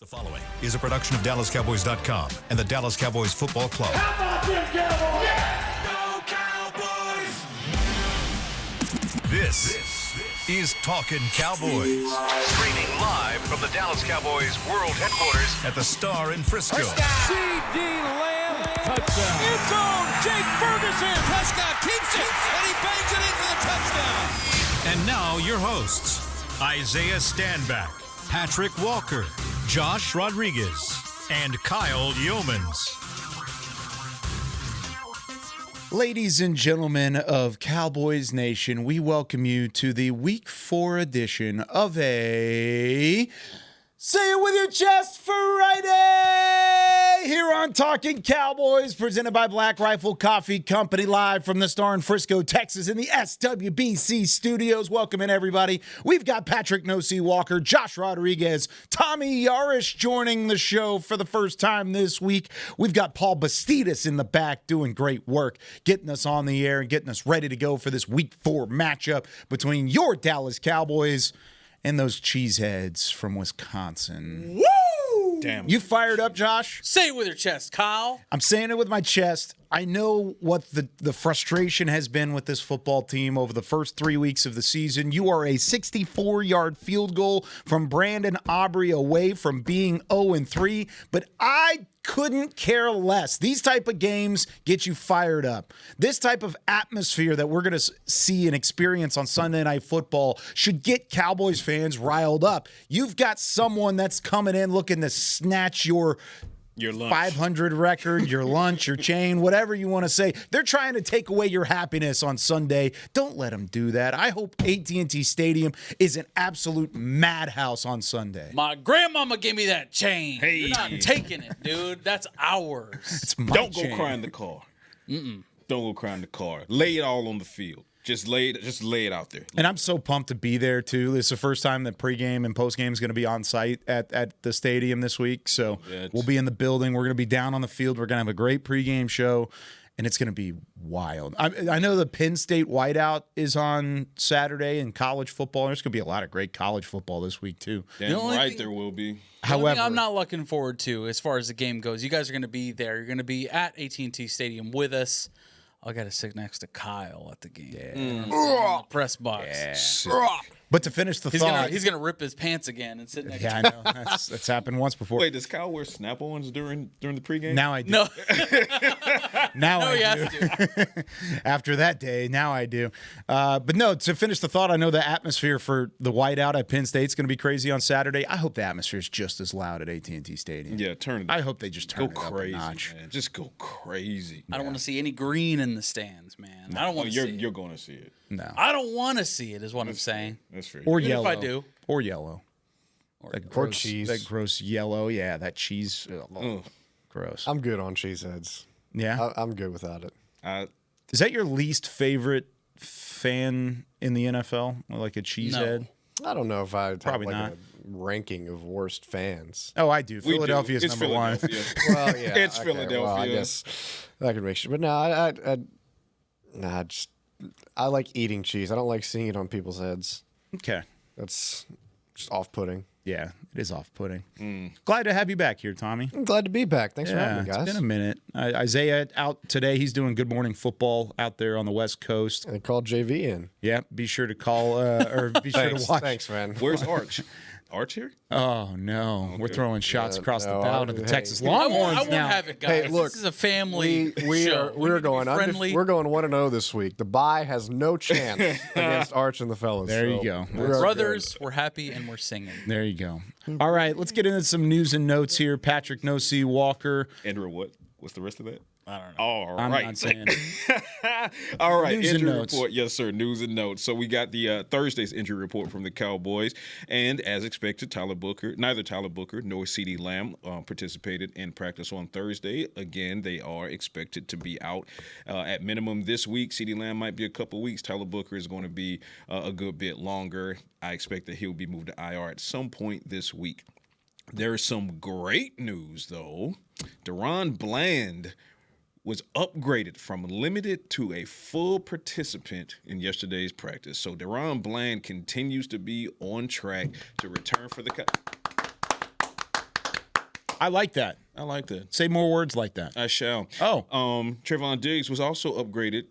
The following is a production of DallasCowboys.com and the Dallas Cowboys Football Club. How about them Cowboys? Yeah! Go Cowboys! This is Talkin' Cowboys. Streaming live from the Dallas Cowboys World Headquarters at the Star in Frisco. C.D. Lamb, touchdown. End zone, Jake Ferguson. Prescott keeps it, and he bangs it in for the touchdown. And now your hosts, Isaiah Stanback, Patrik Walker, Josh Rodriguez, and Kyle Youmans. Ladies and gentlemen of Cowboys Nation, we welcome you to the Week 4 edition of a Say It With Your Chest Friday here on Talking Cowboys, presented by Black Rifle Coffee Company, live from the Star in Frisco, Texas, in the SWBC studios. Welcome in, everybody. We've got Patrik Walker, Josh Rodriguez, Tommy Yarrish joining the show for the first time this week. We've got Paul Bastidas in the back doing great work, getting us on the air and getting us ready to go for this Week 4 matchup between your Dallas Cowboys and those cheeseheads from Wisconsin. Woo! Damn. You fired up, Josh? Say it with your chest, Kyle. I'm saying it with my chest. I know what the frustration has been with this football team over the first 3 weeks of the season. You are a 64-yard field goal from Brandon Aubrey away from being 0-3, but I couldn't care less. These type of games get you fired up. This type of atmosphere that we're going to see and experience on Sunday Night Football should get Cowboys fans riled up. You've got someone that's coming in looking to snatch your lunch. 500 record, your lunch, your chain, whatever you want to say. They're trying to take away your happiness on Sunday. Don't let them do that. I hope AT&T Stadium is an absolute madhouse on Sunday. My grandmama gave me that chain. Hey. You're not taking it, dude. That's ours. It's my Don't chain. go cry in the car. Don't go cry in the car. Lay it all on the field. Just lay it out there. And I'm so pumped to be there, too. This is the first time that pregame and postgame is going to be on site at the stadium this week. So we'll be in the building. We're going to be down on the field. We're going to have a great pregame show, and it's going to be wild. I know the Penn State whiteout is on Saturday in college football. There's going to be a lot of great college football this week, too. Damn right there will be. However, I'm not looking forward to as far as the game goes. You guys are going to be there. You're going to be at AT&T Stadium with us. I got to sit next to Kyle at the game. Yeah. In the press box. Yeah. But to finish the thought, he's gonna rip his pants again and sit next to I know. That's happened once before. Wait, does Kyle wear Snap-ons during the pregame? Now I do. No. Now no, I he do. has to. After that day, now I do. But no, to finish the thought, I know the atmosphere for the whiteout at Penn State is going to be crazy on Saturday. I hope the atmosphere is just as loud at AT&T Stadium. Yeah, turn it. I hope they just turn go it up crazy, a notch. man. Just go crazy. I don't want to see any green in the stands, man. I don't want to see it. You're going to see it. No. I don't want to see it, is what I'm saying. That's fair. Or Even yellow. if I do. Or yellow. Or cheese. That gross yellow. Yeah, that cheese. Ugh. Gross. I'm good on cheeseheads. Yeah? I'm good without it. Is that your least favorite fan in the NFL? Like a cheesehead? I don't know if I'd have Probably like not. a ranking of worst fans. Oh, I do. We do. Philadelphia's It's number one. Philadelphia. Well, yeah, It's okay, Philadelphia. Well, I guess I could make sure, but no, I like eating cheese. I don't like seeing it on people's heads. Okay. That's just off-putting. Yeah, it is off-putting. Glad to have you back here, Tommy. I'm glad to be back. Thanks for having me, guys. It's been a minute. Isaiah out today. He's doing Good Morning Football out there on the West Coast. And called JV in. Yeah, be sure to call or be sure to watch. Thanks, man. Where's Arch? Arch here? Oh, no. We're throwing shots across the no, bow to the hey. Texas I Longhorns won't now. have it, guys. Hey, look, this is a family we show. are going friendly. we're going 1-0 this week. The bye has no chance against Arch and the fellas. There you so go. we're all Brothers, we're happy and we're singing. There you go. All right, let's get into some news and notes here. Patrik Walker. Andrew, what's the rest of that? I don't know. All I'm right. not saying All right, News and injury notes. report. Yes, sir, news and notes. So we got the Thursday's injury report from the Cowboys, and as expected, neither Tyler Booker nor C.D. Lamb participated in practice on Thursday. Again, they are expected to be out at minimum this week. C.D. Lamb might be a couple weeks. Tyler Booker is going to be a good bit longer. I expect that he'll be moved to IR at some point this week. There is some great news, though. Deron Bland was upgraded from limited to a full participant in yesterday's practice. So Deron Bland continues to be on track to return for the I like that. I like that. Say more words like that. I shall. Oh. Trevon Diggs was also upgraded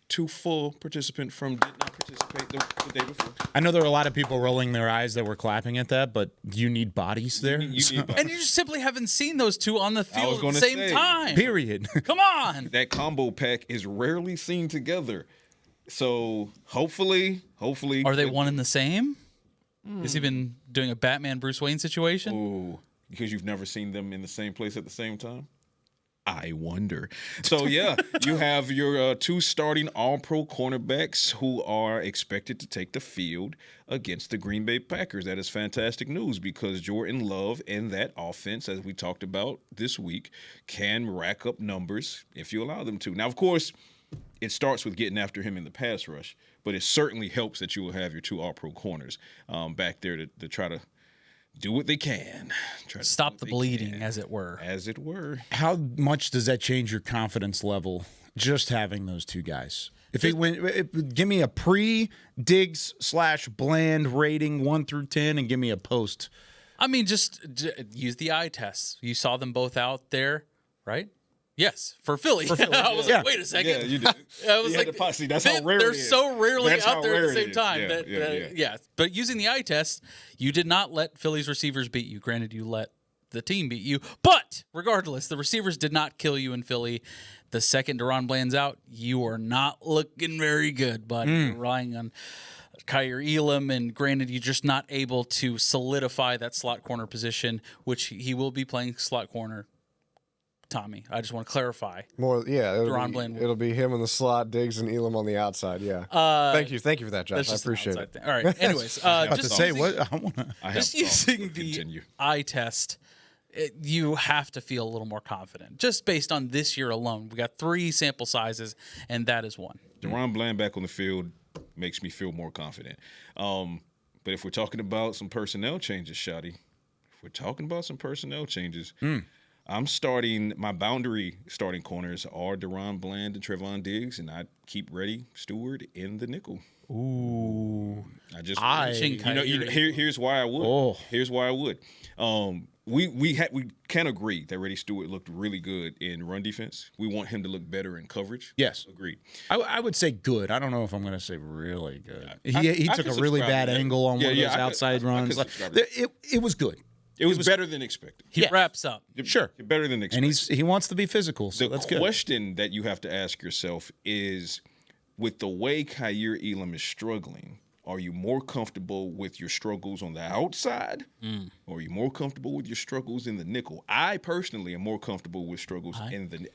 to full participant from did not participate the day before. I know there are a lot of people rolling their eyes that were clapping at that, but you need bodies there. You need And you just simply haven't seen those two on the was field at the gonna same say. time. Period. Come on. that combo pack is rarely seen together. So hopefully. Are they one and the same? Has he been doing a Batman Bruce Wayne situation? Ooh, because you've never seen them in the same place at the same time? I wonder. So, yeah, you have your two starting all-pro cornerbacks who are expected to take the field against the Green Bay Packers. That is fantastic news because Jordan Love and that offense, as we talked about this week, can rack up numbers if you allow them to. Now, of course, it starts with getting after him in the pass rush, but it certainly helps that you will have your two all-pro corners back there to try to do what they can. Stop the bleeding, as it were. As it were. How much does that change your confidence level just having those two guys? Give me a pre-Diggs/Bland rating 1 through 10 and give me a post. I mean, just use the eye test. You saw them both out there, right? Yes, for Philly. I was like, wait a second. Yeah, you did. I was You had like, to posse. That's how rare they're it is. so rarely That's out how there at rare the same it is. time. Yeah. But using the eye test, you did not let Philly's receivers beat you. Granted, you let the team beat you. But regardless, the receivers did not kill you in Philly. The second Deron Bland's out, you are not looking very good, buddy. You're relying on Kyer Elam, and granted, you're just not able to solidify that slot corner position, which he will be playing slot corner. Tommy, I just want to clarify. It'll be him in the slot, Diggs and Elam on the outside. Yeah. Thank you for that, Josh. I appreciate it. All right. Anyways, just using the eye test, you have to feel a little more confident. Just based on this year alone, we got 3 sample sizes, and that is one. Deron Bland back on the field makes me feel more confident. But if we're talking about some personnel changes, Shotty, I'm starting my boundary starting corners are Deron Bland and Trevon Diggs, and I keep Reddy Stewart in the nickel. Ooh. Here's why I would. Oh. Here's why I would. We can agree that Reddy Stewart looked really good in run defense. We want him to look better in coverage. Yes. Agreed. I would say good. I don't know if I'm going to say really good. He took a really bad angle on one of those outside runs. It was good. It was better than expected. He wraps up. Sure. Better than expected. And he wants to be physical, so that's good. The question that you have to ask yourself is, with the way Kyer Elam is struggling, are you more comfortable with your struggles on the outside, or are you more comfortable with your struggles in the nickel? I personally am more comfortable with struggles in the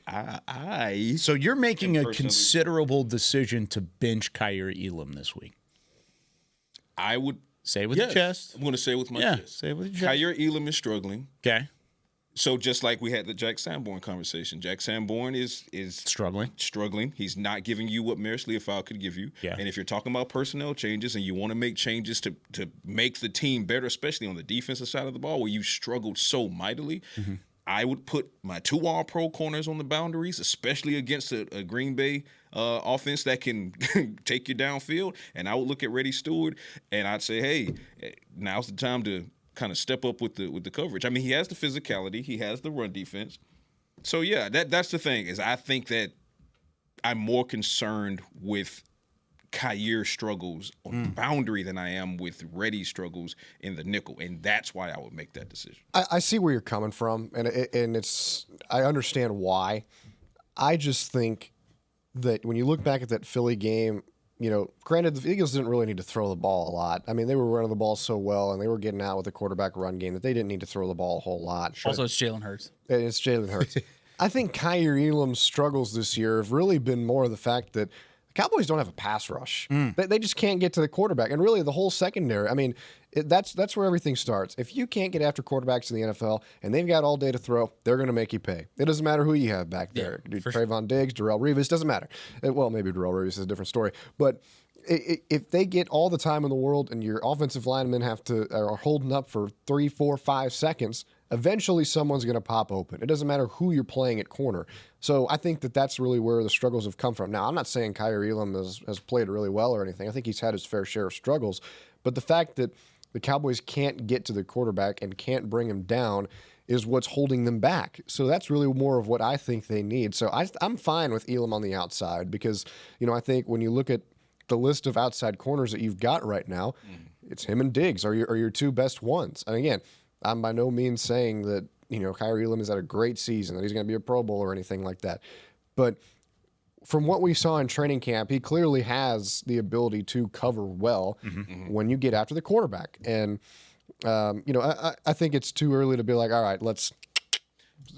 So you're making a considerable decision to bench Kyer Elam this week. I would say it with your chest. I'm going to say it with my chest. Say it with your chest. Kyer Elam is struggling. Okay. So just like we had the Jack Sanborn conversation, Jack Sanborn is struggling. He's not giving you what Maris Leofau could give you. Yeah. And if you're talking about personnel changes and you want to make changes to make the team better, especially on the defensive side of the ball where you struggled so mightily, I would put my 2 all-pro corners on the boundaries, especially against a Green Bay offense that can take you downfield. And I would look at Reddy Stewart and I'd say, hey, now's the time to kind of step up with the coverage. I mean, he has the physicality, he has the run defense. So yeah, that's the thing is I think that I'm more concerned with Kyer struggles on the boundary than I am with Reddy struggles in the nickel, and that's why I would make that decision. I see where you're coming from, and I understand why. I just think that when you look back at that Philly game, granted, the Eagles didn't really need to throw the ball a lot. I mean, they were running the ball so well, and they were getting out with the quarterback run game that they didn't need to throw the ball a whole lot. Also, it's Jalen Hurts. It's Jalen Hurts. I think Kyer Elam's struggles this year have really been more of the fact that the Cowboys don't have a pass rush. They just can't get to the quarterback. And really, the whole secondary, I mean, that's where everything starts. If you can't get after quarterbacks in the NFL and they've got all day to throw, they're going to make you pay. It doesn't matter who you have back there. Trayvon Diggs, Darrelle Revis, doesn't matter. Well, maybe Darrelle Revis is a different story. But if they get all the time in the world and your offensive linemen are holding up for 3, 4, 5 seconds, eventually someone's going to pop open. It doesn't matter who you're playing at corner. So I think that's really where the struggles have come from. Now, I'm not saying Kyer Elam has played really well or anything. I think he's had his fair share of struggles. But the fact that the Cowboys can't get to the quarterback and can't bring him down is what's holding them back. So that's really more of what I think they need. So I'm fine with Elam on the outside because, I think when you look at the list of outside corners that you've got right now, it's him and Diggs are your two best ones. And again, I'm by no means saying that, Kaiir Elam has had a great season, that he's going to be a Pro Bowl or anything like that. But from what we saw in training camp, he clearly has the ability to cover well when you get after the quarterback. And, I think it's too early to be like, all right, let's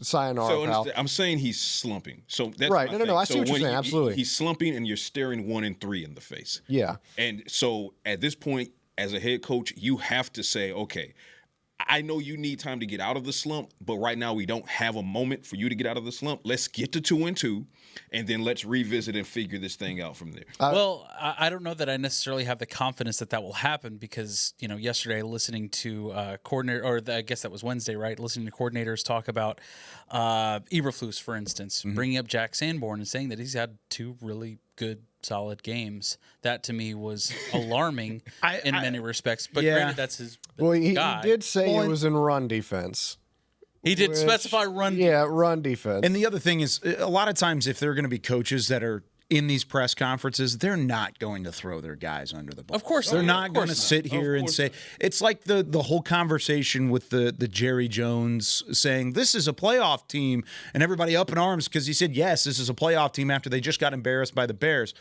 sayonara, pal. I'm saying he's slumping. So that's right. No. I see what you're saying. Absolutely. He's slumping and you're staring 1 and 3 in the face. Yeah. And so at this point, as a head coach, you have to say, okay, I know you need time to get out of the slump, but right now we don't have a moment for you to get out of the slump. Let's get to 2-2, and then let's revisit and figure this thing out from there. Well, I don't know that I necessarily have the confidence that will happen because, yesterday listening to coordinator, or I guess that was Wednesday, right? Listening to coordinators talk about Eberflus, for instance, bringing up Jack Sanborn and saying that he's had 2 really good solid games. That to me was alarming in many respects. But granted, that's his guy. He did say it was in run defense. He did specify run. Yeah, run defense. And the other thing is, a lot of times if there are going to be coaches that are in these press conferences, they're not going to throw their guys under the bus. Of course they're not. not going to sit here and say it's like the whole conversation with the Jerry Jones saying this is a playoff team and everybody up in arms because he said yes, this is a playoff team after they just got embarrassed by the Bears.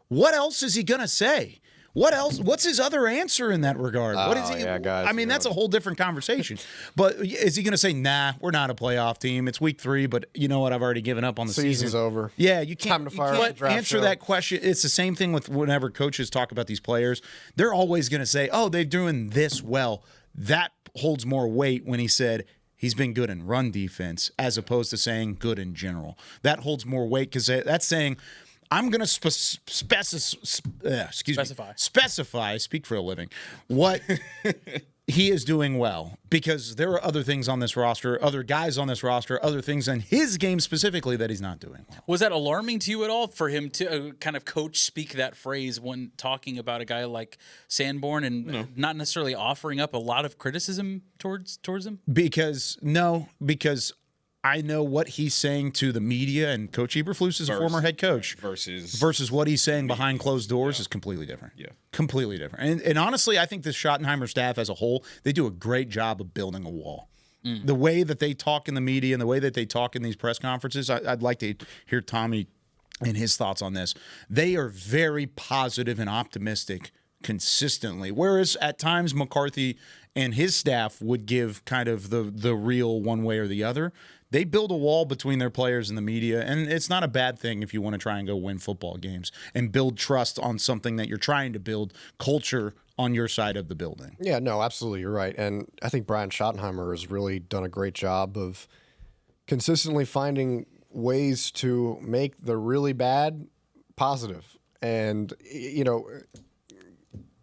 What else is he going to say? What else? What's his other answer in that regard? What is he? Yeah, guys, I mean, that's a whole different conversation. But is he going to say, "Nah, we're not a playoff team. It's week 3, but you know what? I've already given up on the Season's season. over. Yeah, you can't, Time to fire up the draft answer show. that question. It's the same thing with whenever coaches talk about these players. They're always going to say, "Oh, they're doing this well." That holds more weight when he said he's been good in run defense as opposed to saying good in general. That holds more weight because that's saying, I'm going to specify, speak for a living, what he is doing well, because there are other things on this roster, other guys on this roster, other things in his game specifically that he's not doing well. Was that alarming to you at all for him to kind of coach speak that phrase when talking about a guy like Sanborn and not necessarily offering up a lot of criticism towards him? Because I know what he's saying to the media, and Coach Eberflus is a former head coach. Versus what he's saying behind closed doors is completely different. Yeah. Completely different. And honestly, I think the Schottenheimer staff as a whole, they do a great job of building a wall. The way that they talk in the media and the way that they talk in these press conferences, I'd like to hear Tommy and his thoughts on this. They are very positive and optimistic consistently, whereas at times McCarthy and his staff would give kind of the real one way or the other. They build a wall between their players and the media, and it's not a bad thing if you want to try and go win football games and build trust on something that you're trying to build culture on your side of the building. Yeah, no, absolutely, you're right. And I think Brian Schottenheimer has really done a great job of consistently finding ways to make the really bad positive. And,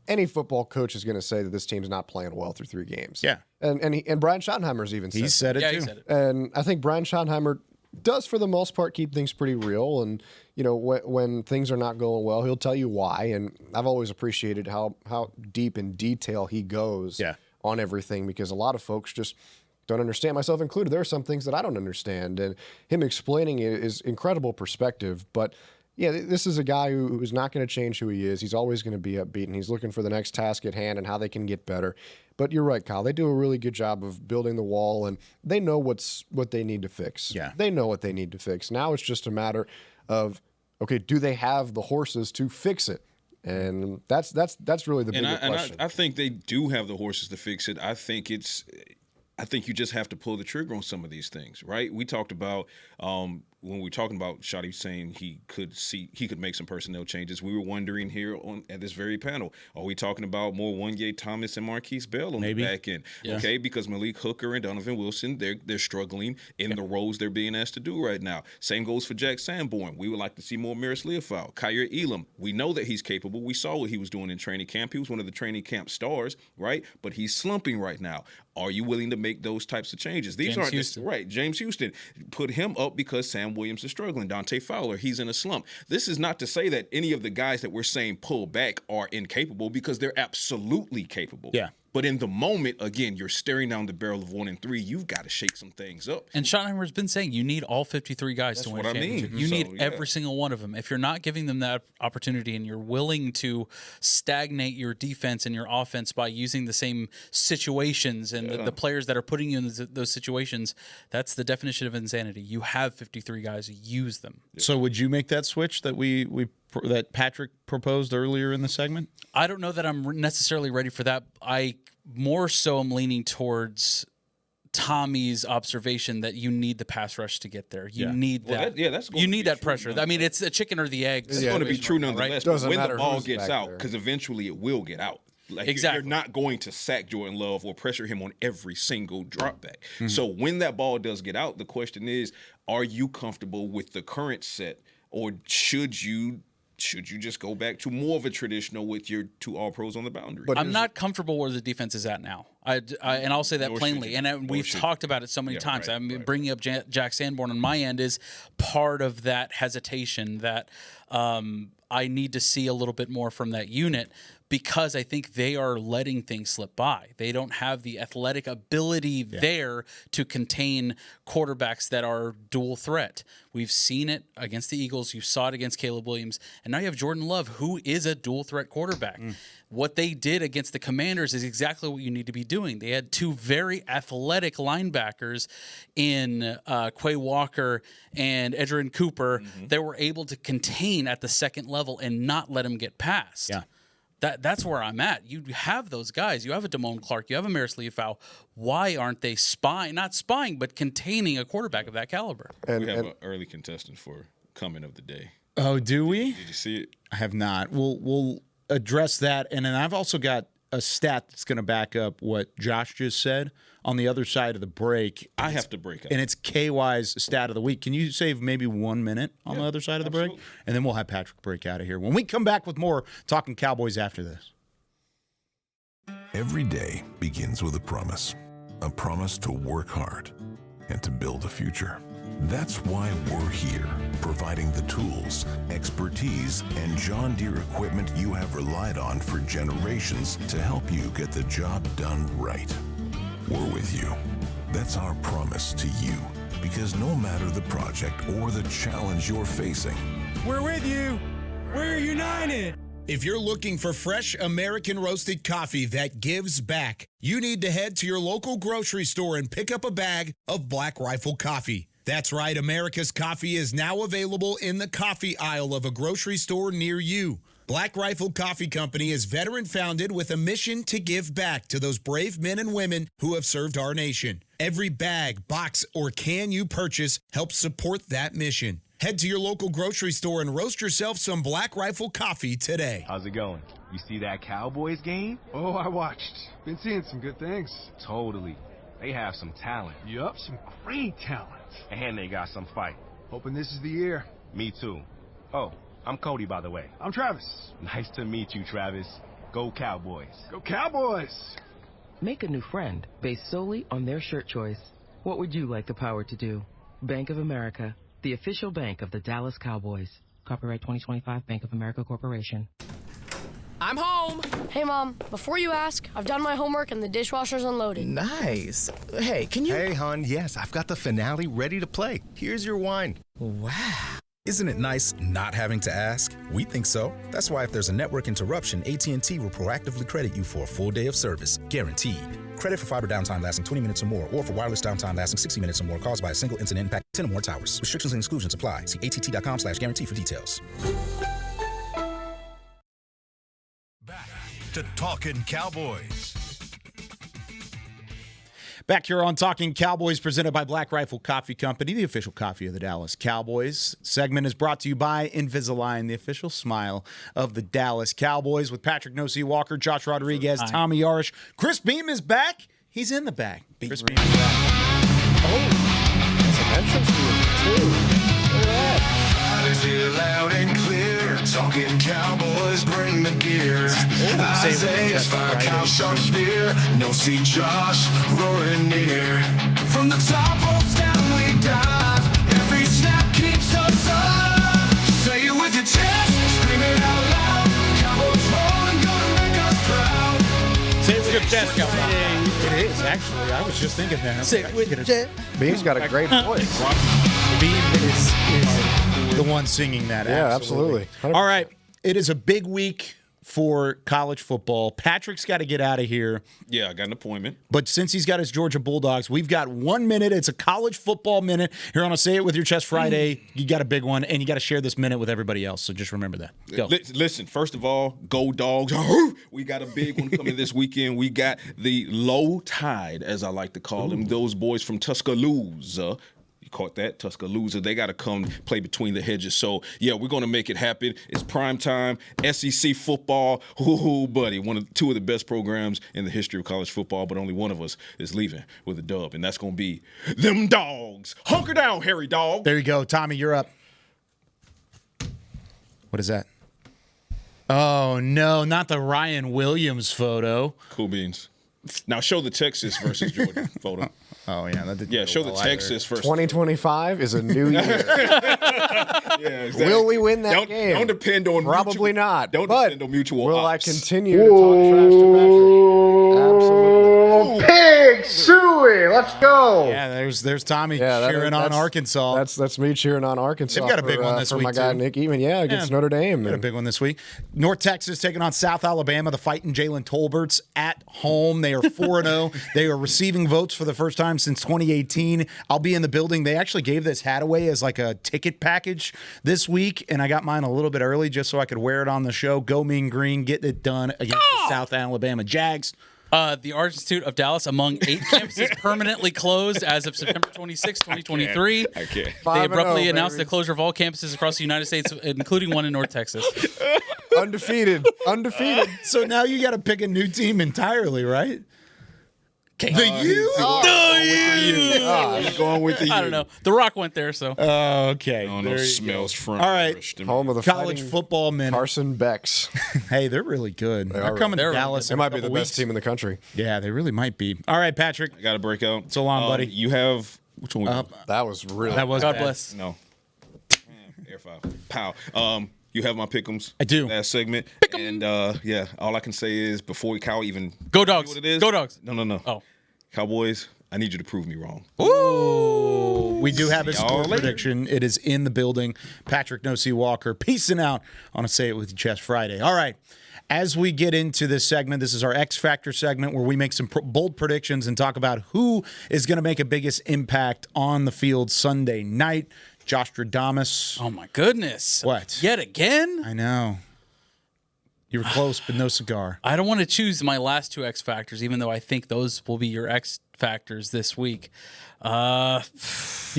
any football coach is going to say that this team's not playing well through 3 games. Yeah. And Brian Schottenheimer's even said He said it too. He said it. And I think Brian Schottenheimer does, for the most part, keep things pretty real. And, when things are not going well, he'll tell you why. And I've always appreciated how deep in detail he goes on everything, because a lot of folks just don't understand, myself included. There are some things that I don't understand. And him explaining it is incredible perspective. But yeah, this is a guy who's not going to change who he is. He's always going to be upbeat, and he's looking for the next task at hand and how they can get better. But you're right, Kyle. They do a really good job of building the wall, and they know what they need to fix. Yeah. They know what they need to fix. Now it's just a matter of, okay, do they have the horses to fix it? And that's really the bigger question. I think they do have the horses to fix it. I think you just have to pull the trigger on some of these things, right? We talked about when we were talking about Shotty saying he could make some personnel changes. We were wondering here at this very panel, are we talking about more Wanye Thomas and Marquise Bell on the back end? Yeah. Okay, because Malik Hooker and Donovan Wilson, they're struggling in the roles they're being asked to do right now. Same goes for Jack Sanborn. We would like to see more Maris Leofau. Kaiir Elam, we know that he's capable. We saw what he was doing in training camp. He was one of the training camp stars, right? But he's slumping right now. Are you willing to make those types of changes? These aren't Houston. Right. James Houston, put him up because Sam Williams is struggling. Dante Fowler, he's in a slump. This is not to say that any of the guys that we're saying pull back are incapable, because they're absolutely capable. Yeah. But in the moment, again, you're staring down the barrel of 1-3. You've got to shake some things up. And Schottenheimer's been saying you need all 53 guys to win a championship. You need every single one of them. If you're not giving them that opportunity and you're willing to stagnate your defense and your offense by using the same situations and the players that are putting you in those situations, that's the definition of insanity. You have 53 guys, use them. So would you make that switch that that Patrik proposed earlier in the segment? I don't know that I'm necessarily ready for that. I more so am leaning towards Tommy's observation that you need the pass rush to get there. You need that. You need that pressure. I mean, it's the chicken or the egg. It's going to be true nonetheless. Right? When the ball gets out, because eventually it will get out. Like exactly. You're not going to sack Jordan Love or pressure him on every single drop back. Mm-hmm. So when that ball does get out, the question is, are you comfortable with the current set, or should you just go back to more of a traditional with your 2 All-Pros on the boundary? But I'm not comfortable where the defense is at now. And I'll say that plainly. And we've talked about it so many times. Bringing up Jack Sanborn on my end is part of that hesitation that I need to see a little bit more from that unit, because I think they are letting things slip by. They don't have the athletic ability there to contain quarterbacks that are dual threat. We've seen it against the Eagles. You saw it against Caleb Williams. And now you have Jordan Love, who is a dual threat quarterback. What they did against the Commanders is exactly what you need to be doing. They had 2 very athletic linebackers in Quay Walker and Edgerrin Cooper that were able to contain at the second level and not let him get past. Yeah. That's where I'm at. You have those guys. You have a Damone Clark. You have a Maris Leafau. Why aren't they not spying, but containing a quarterback of that caliber? We have an early contestant for comment of the day. Oh, do we? Did you see it? I have not. We'll address that. And then I've also got a stat that's going to back up what Josh just said on the other side of the break. I have to break up. And it's KY's stat of the week. Can you save maybe 1 minute on the other side of the break? And then we'll have Patrik break out of here. When we come back with more Talking Cowboys after this. Every day begins with a promise to work hard and to build a future. That's why we're here, providing the tools, expertise, and John Deere equipment you have relied on for generations to help you get the job done right. We're with you. That's our promise to you, because no matter the project or the challenge you're facing, we're with you. We're united. If you're looking for fresh American roasted coffee that gives back, you need to head to your local grocery store and pick up a bag of Black Rifle coffee. That's right, America's coffee is now available in the coffee aisle of a grocery store near you. Black Rifle Coffee Company is veteran-founded with a mission to give back to those brave men and women who have served our nation. Every bag, box, or can you purchase helps support that mission. Head to your local grocery store and roast yourself some Black Rifle coffee today. How's it going? You see that Cowboys game? Oh, I watched. Been seeing some good things. Totally. They have some talent. Yup, some great talent. And they got some fight. Hoping this is the year. Me too. Oh, I'm Cody, by the way. I'm Travis. Nice to meet you, Travis. Go Cowboys. Go Cowboys! Make a new friend based solely on their shirt choice. What would you like the power to do? Bank of America, the official bank of the Dallas Cowboys. Copyright 2025 Bank of America Corporation. I'm home. Hey, Mom. Before you ask, I've done my homework and the dishwasher's unloaded. Nice. Hey, can you... Hey, hon, yes, I've got the finale ready to play. Here's your wine. Wow. Isn't it nice not having to ask? We think so. That's why if there's a network interruption, AT&T will proactively credit you for a full day of service, guaranteed. Credit for fiber downtime lasting 20 minutes or more, or for wireless downtime lasting 60 minutes or more caused by a single incident impact 10 or more towers. Restrictions and exclusions apply. See att.com/guarantee for details. Back to Talking Cowboys. Back here on Talking Cowboys, presented by Black Rifle Coffee Company, the official coffee of the Dallas Cowboys. Segment is brought to you by Invisalign, the official smile of the Dallas Cowboys, with Patrik No-C Walker, Josh Rodriguez, Tommy Yarrish. Chris Beam is back. He's in the bag. Chris Beam is back. Oh, that's an entrance to it, too. Look at that. Loud and clear, Talking Cowboys, bring the gear. Isaiah's fire count sharks near. No-C Josh roaring near. From the top ropes down we dive. Every snap keeps us alive. Say it with your chest, scream it out loud. Cowboys rolling, gonna make us proud. Say it with good chest count. It is, actually. I was just thinking that. Sit with Jet. Bean's got a great voice. Bean is the one singing that. Yeah, absolutely. All right. It is a big week for college football. Patrick's got to get out of here. Yeah, I got an appointment. But since he's got his Georgia Bulldogs, we've got 1 minute. It's a college football minute. Here on a Say It With Your Chest Friday, you got a big one, and you got to share this minute with everybody else. So just remember that. Go. Listen, first of all, go Dogs. We got a big one coming this weekend. We got the Low Tide, as I like to call them, those boys from Tuscaloosa. Caught that, Tuscaloosa. They got to come play between the hedges. So, yeah, we're going to make it happen. It's prime time, SEC football. Ooh, buddy, two of the best programs in the history of college football, but only one of us is leaving with a dub, and that's going to be them Dogs. Hunker down, hairy dog. There you go. Tommy, you're up. What is that? Oh, no, not the Ryan Williams photo. Cool beans. Now show the Texas versus Georgia photo. Oh, yeah. That didn't show the Texas versus 2025 is a new year. Yeah, exactly. Will we win that game? Don't depend on Probably not. Don't but depend on mutual will ops. I continue to talk trash to Patrick? Absolutely. Pig suey. Let's go. Yeah, there's Tommy cheering on Arkansas. That's me cheering on Arkansas. They've got a big one this for week, my guy too. Nick Eatman. Yeah, against Notre Dame. Got a big one this week. North Texas taking on South Alabama. The Fighting Jalen Tolberts at home. They are 4-0. They are receiving votes for the first time since 2018. I'll be in the building. They actually gave this hat away as like a ticket package this week, and I got mine a little bit early just so I could wear it on the show. Go Mean Green, getting it done against the South Alabama Jags. The Art Institute of Dallas, among 8 campuses permanently closed as of September 26, 2023. I can't. They abruptly announced the closure of all campuses across the United States, including one in North Texas. Undefeated. So now you got to pick a new team entirely, right? The U? I'm going with the U. I don't know. The Rock went there, so. Okay. Oh, no, smells front. All right. Home of the college football minute. Carson Becks. Hey, they're really good. They're coming to Dallas. They might be the best team in the country. Yeah, they really might be. All right, Patrick. I got to break out. So long, buddy. You have which one? That was really. That was God bad. bless. No. Air five. Pow. You have my pick'ems. I do. Last segment. And yeah, all I can say is before Kyle even Go Dogs. what it is. Go Dogs. No. Oh. Cowboys, I need you to prove me wrong. Ooh. We do have a See y'all score later. prediction. It is in the building. Patrick No-C Walker peacing out on a Say It With Your Chest Friday. All right. As we get into this segment, this is our X Factor segment where we make some bold predictions and talk about who is going to make a biggest impact on the field Sunday night. Josh Stradamus. Oh, my goodness. What? Yet again? I know. You were close, but no cigar. I don't want to choose my last 2 X Factors, even though I think those will be your X Factors this week. You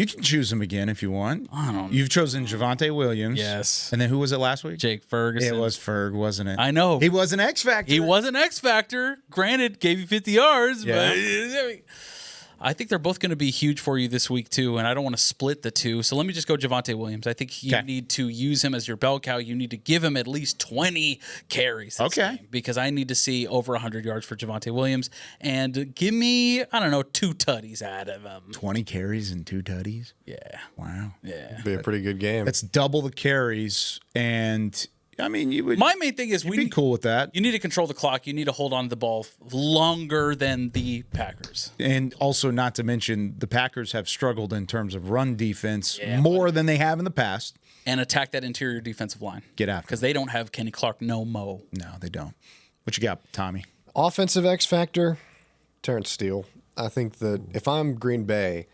can choose them again if you want. I don't know. You've chosen Javonte Williams. Yes. And then who was it last week? Jake Ferguson. It was Ferg, wasn't it? I know. He was an X Factor. He was an X Factor. Granted, gave you 50 yards, Yeah. but I think they're both going to be huge for you this week, too, and I don't want to split the two. So let me just go Javonte Williams. I think you need to use him as your bell cow. You need to give him at least 20 carries this game, because I need to see over 100 yards for Javonte Williams. And give me, 2 tutties out of him. 20 carries and 2 tutties? Yeah. Wow. Yeah. Be a pretty good game. That's double the carries, and I mean, you would. My main thing is we be cool with that. You need to control the clock. You need to hold on to the ball longer than the Packers. And also, not to mention, the Packers have struggled in terms of run defense more than they have in the past. And attack that interior defensive line. Get after because they don't have Kenny Clark no mo. No, they don't. What you got, Tommy? Offensive X Factor, Terrence Steele. I think that if I'm Green Bay,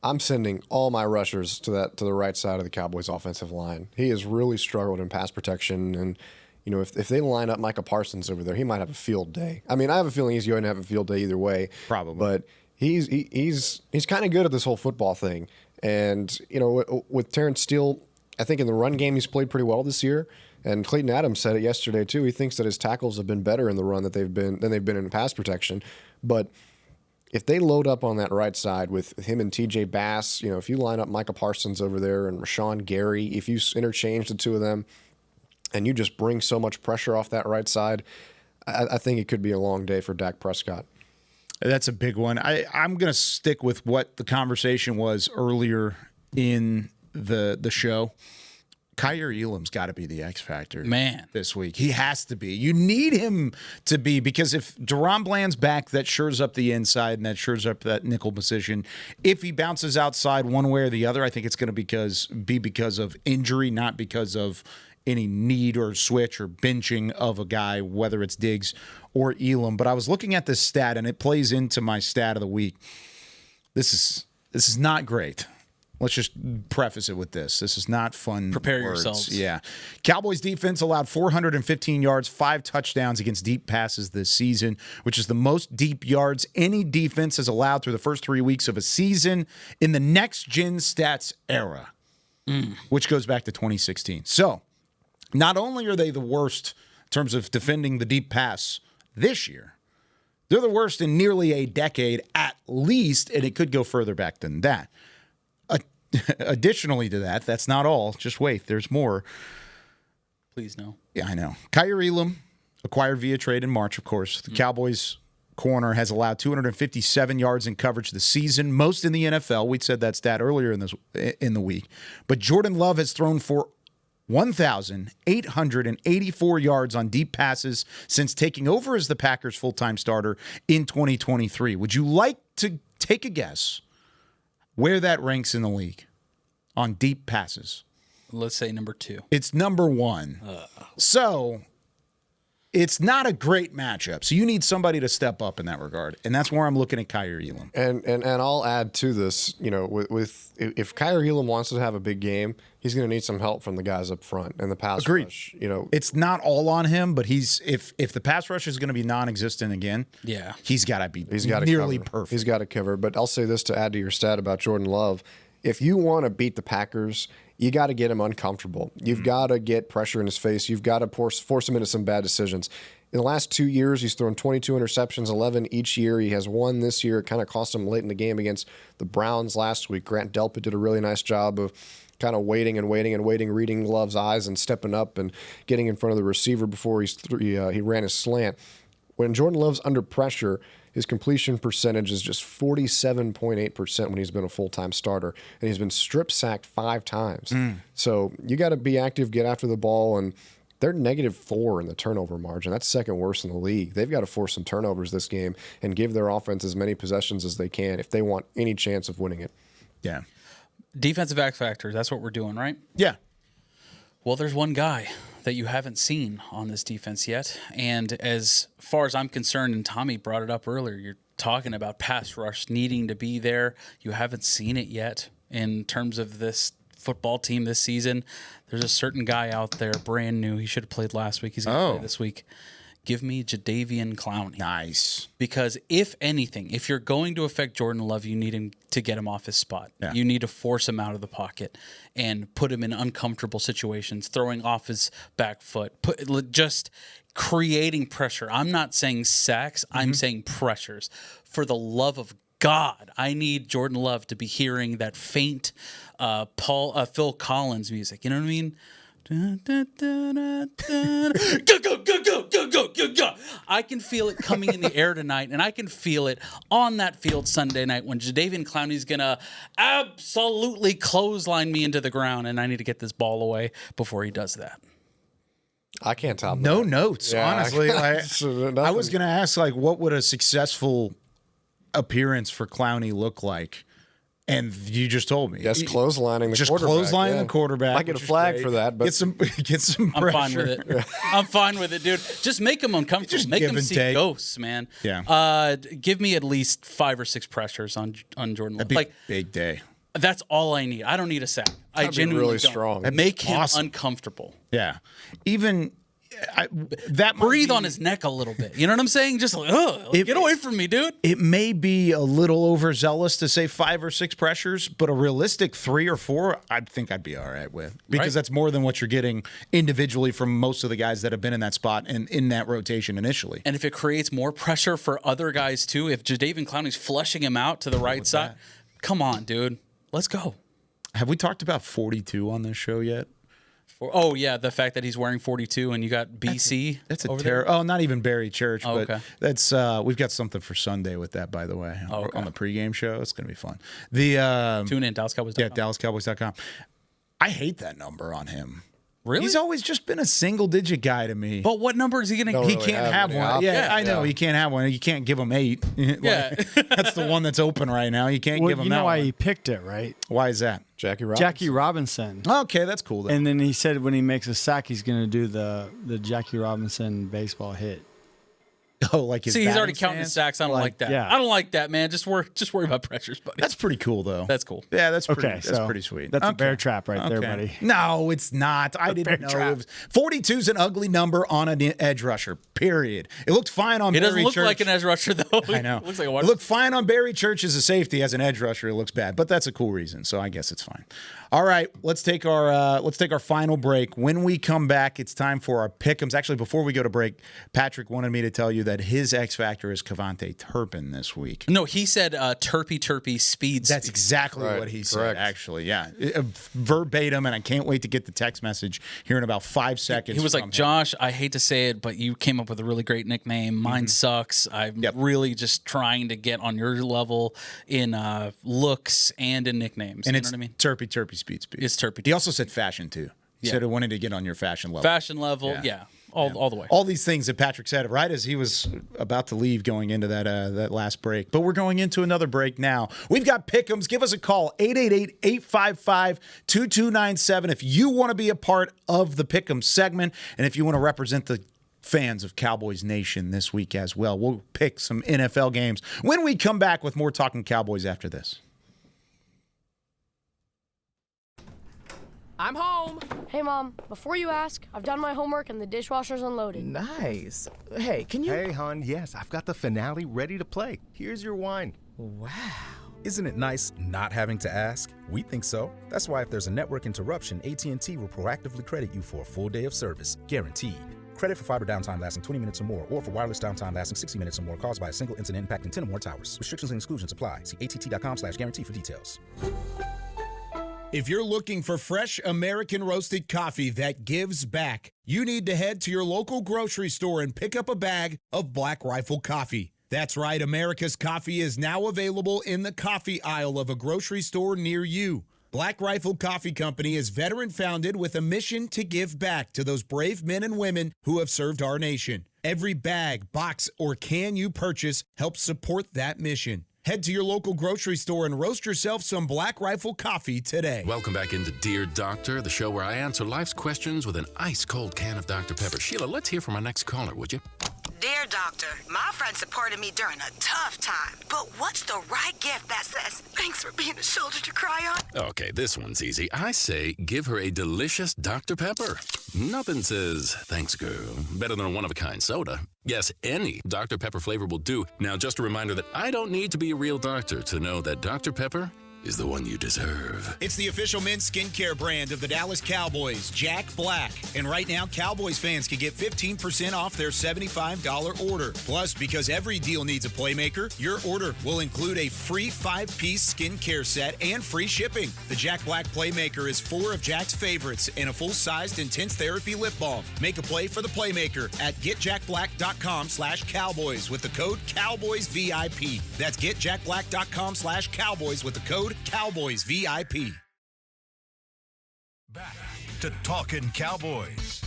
I'm sending all my rushers to the right side of the Cowboys' offensive line. He has really struggled in pass protection, and if they line up Micah Parsons over there, he might have a field day. I mean, I have a feeling he's going to have a field day either way. Probably, but he's kind of good at this whole football thing. And with Terrence Steele, I think in the run game he's played pretty well this year. And Clayton Adams said it yesterday too. He thinks that his tackles have been better in the run than they've been in pass protection, but if they load up on that right side with him and TJ Bass, if you line up Micah Parsons over there and Rashawn Gary, if you interchange the two of them and you just bring so much pressure off that right side, I think it could be a long day for Dak Prescott. That's a big one. I'm going to stick with what the conversation was earlier in the show. Kaiir Elam's got to be the X factor, man, this week. He has to be. You need him to be, because if Deron Bland's back, that shores up the inside and that shores up that nickel position. If he bounces outside one way or the other, I think it's going to be because of injury, not because of any need or switch or benching of a guy, whether it's Diggs or Elam. But I was looking at this stat, and it plays into my stat of the week. This is not great. Let's just preface it with this. This is not fun. Prepare words. yourselves. Yeah. Cowboys defense allowed 415 yards, 5 touchdowns against deep passes this season, which is the most deep yards any defense has allowed through the first 3 weeks of a season in the next-gen stats era, which goes back to 2016. So not only are they the worst in terms of defending the deep pass this year, they're the worst in nearly a decade at least, and it could go further back than that. Additionally to that, that's not all. Just wait, there's more. Please no. Yeah, I know. Kaiir Elam, acquired via trade in March, of course. The Cowboys corner has allowed 257 yards in coverage this season, most in the NFL. We said that stat earlier in the week. But Jordan Love has thrown for 1,884 yards on deep passes since taking over as the Packers' full-time starter in 2023. Would you like to take a guess where that ranks in the league on deep passes? Let's say number 2. It's number 1. So it's not a great matchup. So you need somebody to step up in that regard. And that's where I'm looking at Kaiir Elam. And I'll add to this, with if Kaiir Elam wants to have a big game, he's going to need some help from the guys up front and the pass rush. It's not all on him, but if the pass rush is going to be non-existent again, he's got to be nearly perfect. He's got to cover. But I'll say this to add to your stat about Jordan Love: if you want to beat the Packers, you got to get him uncomfortable. You've got to get pressure in his face. You've got to force him into some bad decisions. In the last 2 years, he's thrown 22 interceptions, 11 each year. He has one this year. It kind of cost him late in the game against the Browns last week. Grant Delpit did a really nice job of kind of waiting, reading Love's eyes and stepping up and getting in front of the receiver before he ran his slant. When Jordan Love's under pressure, his completion percentage is just 47.8% when he's been a full-time starter, and he's been strip-sacked 5 times. So you got to be active, get after the ball, and they're -4 in the turnover margin. That's second worst in the league. They've got to force some turnovers this game and give their offense as many possessions as they can if they want any chance of winning it. Yeah. Defensive X factor, that's what we're doing, right? Yeah. Well, there's one guy that you haven't seen on this defense yet. And as far as I'm concerned, and Tommy brought it up earlier, you're talking about pass rush needing to be there. You haven't seen it yet in terms of this football team this season. There's a certain guy out there, brand new. He should have played last week. He's going to play this week. Give me Jadeveon Clowney. Nice. Because if anything, if you're going to affect Jordan Love, you need him to get him off his spot. Yeah. You need to force him out of the pocket and put him in uncomfortable situations, throwing off his back foot, just creating pressure. I'm not saying sacks. I'm saying pressures. For the love of God, I need Jordan Love to be hearing that faint Phil Collins music. You know what I mean? Go, go, go, go, go, go, go, go. I can feel it coming in the air tonight, and I can feel it on that field Sunday night when Jadeveon Clowney's going to absolutely clothesline me into the ground, and I need to get this ball away before he does that. I can't top No that. notes, honestly. I was going to ask, what would a successful appearance for Clowney look like? And you just told me. Yes, clotheslining the quarterback. Just clotheslining the quarterback. Might get a flag for that, but get some pressure. I'm fine with it. I'm fine with it, dude. Just make them uncomfortable. Just make them see take. ghosts, man. Yeah. Give me at least 5 or 6 pressures on Jordan Love. That'd be a big day. That's all I need. I don't need a sack. I genuinely really don't. strong. Make him uncomfortable. Yeah. Even breathe on his neck a little bit. You know what I'm saying? Just get away from me, dude. It may be a little overzealous to say 5 or 6 pressures, but a realistic 3 or 4, I think I'd be all right with, because that's more than what you're getting individually from most of the guys that have been in that spot and in that rotation initially. And if it creates more pressure for other guys too, if Jadeveon Clowney's flushing him out to the right side, come on, dude, let's go. Have we talked about 42 on this show yet? Oh, yeah, the fact that he's wearing 42 and you got BC. That's a terror. Oh, not even Barry Church, but okay. That's we've got something for Sunday with that, by the way, on the pregame show. It's going to be fun. Tune in, DallasCowboys.com. Yeah, DallasCowboys.com. I hate that number on him. Really? He's always just been a single-digit guy to me. But what number is he going to? He can't have one. Yeah, I know. He can't have one. You can't give him 8. Yeah. That's the one that's open right now. You can't give him that one. You know why he picked it, right? Why is that? Jackie Robinson. Okay, that's cool. Then. And then he said when he makes a sack, he's going to do the Jackie Robinson baseball hit. Oh, like his See, he's already batting counting his stance? sacks. I don't like that. yeah. I don't like that, man. Just worry about pressures, buddy. That's pretty cool, though. That's cool. Yeah, that's pretty, Okay, that's so pretty sweet. That's a Okay. bear trap right there, buddy. No, it's not. I didn't know. trap. 42 is an ugly number on an edge rusher, period. It looked fine on He Barry doesn't look Church. like an edge rusher, though. I know. Looks like a It wide. looked fine on Barry Church as a safety. As an edge rusher, it looks bad, but that's a cool reason, so I guess it's fine. All right, let's take our final break. When we come back, it's time for our pick'ems. Actually, before we go to break, Patrick wanted me to tell you that his X factor is Cavante Turpin this week. No, he said terpy speeds. That's exactly what he said, actually. Yeah. Verbatim, and I can't wait to get the text message here in about 5 seconds. He was from like, him. Josh, I hate to say it, but you came up with a really great nickname. Mine sucks. I'm really just trying to get on your level in looks and in nicknames. And you it's know what I mean? Terpy speed. It's Terpy. He also said fashion, too. He Yeah. said he wanted to get on your fashion level. Fashion level, yeah. All the way. All these things that Patrick said right as he was about to leave going into that last break. But we're going into another break now. We've got pick'ems. Give us a call, 888-855-2297 if you want to be a part of the pick'em segment and if you want to represent the fans of Cowboys Nation this week as well. We'll pick some NFL games when we come back with more Talking Cowboys after this. I'm home. Hey, Mom, before you ask, I've done my homework and the dishwasher's unloaded. Nice. Hey, can you... Hey, hon, yes, I've got the finale ready to play. Here's your wine. Wow. Isn't it nice not having to ask? We think so. That's why if there's a network interruption, AT&T will proactively credit you for a full day of service, guaranteed. Credit for fiber downtime lasting 20 minutes or more, or for wireless downtime lasting 60 minutes or more caused by a single incident impacting 10 or more towers. Restrictions and exclusions apply. See att.com/guarantee for details. If you're looking for fresh American roasted coffee that gives back, you need to head to your local grocery store and pick up a bag of Black Rifle coffee. That's right, America's coffee is now available in the coffee aisle of a grocery store near you. Black Rifle Coffee Company is veteran-founded with a mission to give back to those brave men and women who have served our nation. Every bag, box, or can you purchase helps support that mission. Head to your local grocery store and roast yourself some Black Rifle coffee today. Welcome back into Dear Doctor, the show where I answer life's questions with an ice-cold can of Dr. Pepper. Sheila, let's hear from our next caller, would you? Dear Doctor, my friend supported me during a tough time, but what's the right gift that says, thanks for being a shoulder to cry on? Okay, this one's easy. I say give her a delicious Dr. Pepper. Nothing says, thanks, girl, better than a one-of-a-kind soda. Yes, any Dr. Pepper flavor will do. Now, just a reminder that I don't need to be a real doctor to know that Dr. Pepper is the one you deserve. It's the official men's skincare brand of the Dallas Cowboys, Jack Black. And right now, Cowboys fans can get 15% off their $75 order. Plus, because every deal needs a playmaker, your order will include a free 5-piece skincare set and free shipping. The Jack Black Playmaker is 4 of Jack's favorites and a full-sized intense therapy lip balm. Make a play for the Playmaker at getjackblack.com/Cowboys with the code CowboysVIP. That's getjackblack.com/Cowboys with the code Cowboys VIP. Back to Talking Cowboys.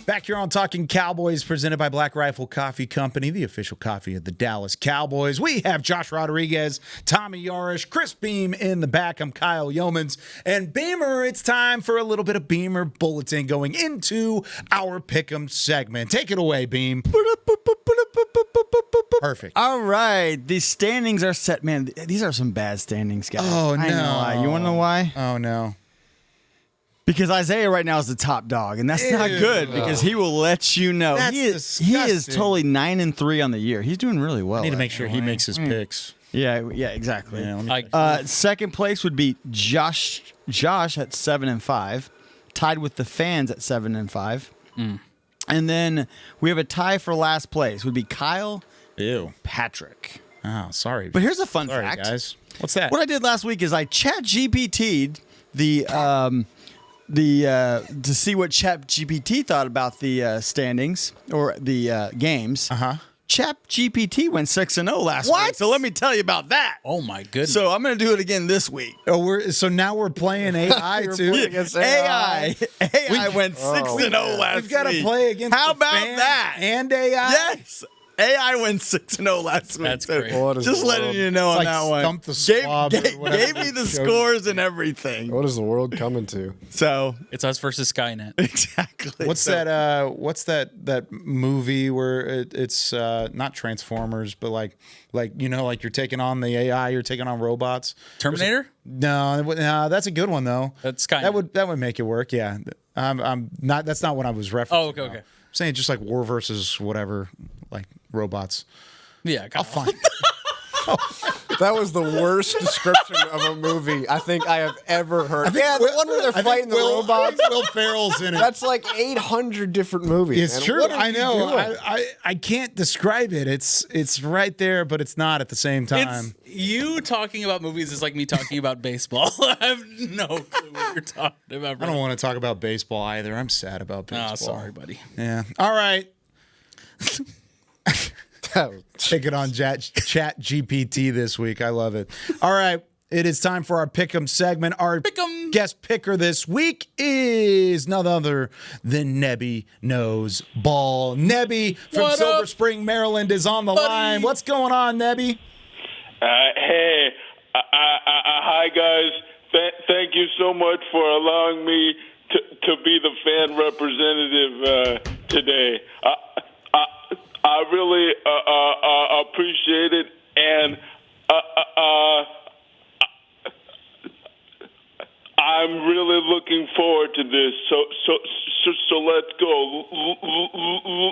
Back here on Talking Cowboys, presented by Black Rifle Coffee Company, the official coffee of the Dallas Cowboys. We have Josh Rodriguez, Tommy Yarrish, Chris Beam in the back. I'm Kyle Youmans. And Beamer, it's time for a little bit of Beamer Bulletin going into our Pick'em segment. Take it away, Beam. Perfect. All right. These standings are set. Man, these are some bad standings, guys. Oh, no. I know why. You want to know why? Oh, no. Because Isaiah right now is the top dog, and that's not good because he will let you know. That's he is totally 9-3 on the year. He's doing really well. I need to make sure he makes his picks. Yeah, exactly. Yeah, second place would be Josh at 7-5, tied with the fans at 7-5. And then we have a tie for last place would be Kyle, Patrick. Oh, sorry. But here's a fun fact, guys. What's that? What I did last week is I ChatGPT'd to see what ChatGPT thought about the standings or the games. ChatGPT went 6-0 last week. So let me tell you about that. Oh my goodness. So I'm going to do it again this week. Oh, so now we're playing AI too. AI went 6-0 last week. We've got to play against. How the about fan that? And AI. Yes. AI went 6-0 last week. That's so great. Just letting you know on that one. Stump the swab or whatever Gave me the scores and everything. What is the world coming to? So it's us versus Skynet. Exactly. What's that? What's that movie where it's not Transformers, but like you're taking on the AI, you're taking on robots. Terminator? No, that's a good one though. That's Skynet. That would make it work. Yeah, I'm not. That's not what I was referencing. Oh, okay, okay. I'm saying just like war versus whatever, like robots. Yeah, I'll find. That was the worst description of a movie I think I have ever heard. Yeah, the one where they're fighting the robots. Will Ferrell's in it. That's like 800 different movies. It's man. true. What are I you know. doing? I can't describe it. It's right there, but it's not at the same time. You talking about movies is like me talking about baseball. I have no clue what you're talking about. I don't want to talk about baseball either. I'm sad about baseball. Oh, sorry, buddy. Yeah. All right. Take it on Chat GPT this week. I love it. All right. It is time for our Pick'em segment. Our guest picker this week is none other than Nebby Knows Ball. Nebby from Silver Spring, Maryland is on the line. What's going on, Nebby? Hey, hi, guys. Thank you so much for allowing me to be the fan representative today. I really appreciate it, and I'm really looking forward to this. So let's go.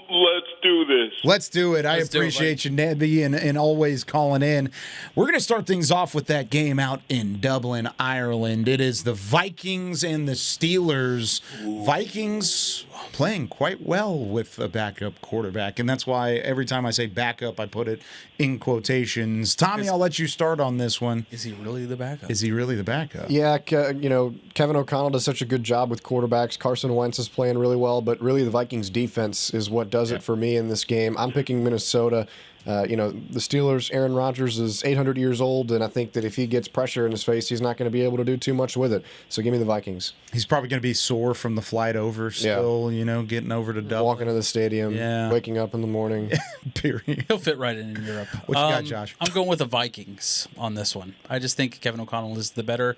Let's do this. Let's do it. I appreciate you, Nebby, and always calling in. We're going to start things off with that game out in Dublin, Ireland. It is the Vikings and the Steelers. Vikings playing quite well with a backup quarterback, and that's why every time I say backup, I put it in quotations. Tommy, I'll let you start on this one. Is he really the backup? Is he really the backup? Yeah, Kevin O'Connell does such a good job with quarterbacks. Carson Wentz is playing really well, but really the Vikings defense is what does it for me in this game. I'm picking Minnesota. The Steelers, Aaron Rodgers is 800 years old, and I think that if he gets pressure in his face, he's not going to be able to do too much with it. So give me the Vikings. He's probably going to be sore from the flight over still, getting over to Dublin. Walking to the stadium, waking up in the morning. Period. He'll fit right in Europe. What you got, Josh? I'm going with the Vikings on this one. I just think Kevin O'Connell is the better...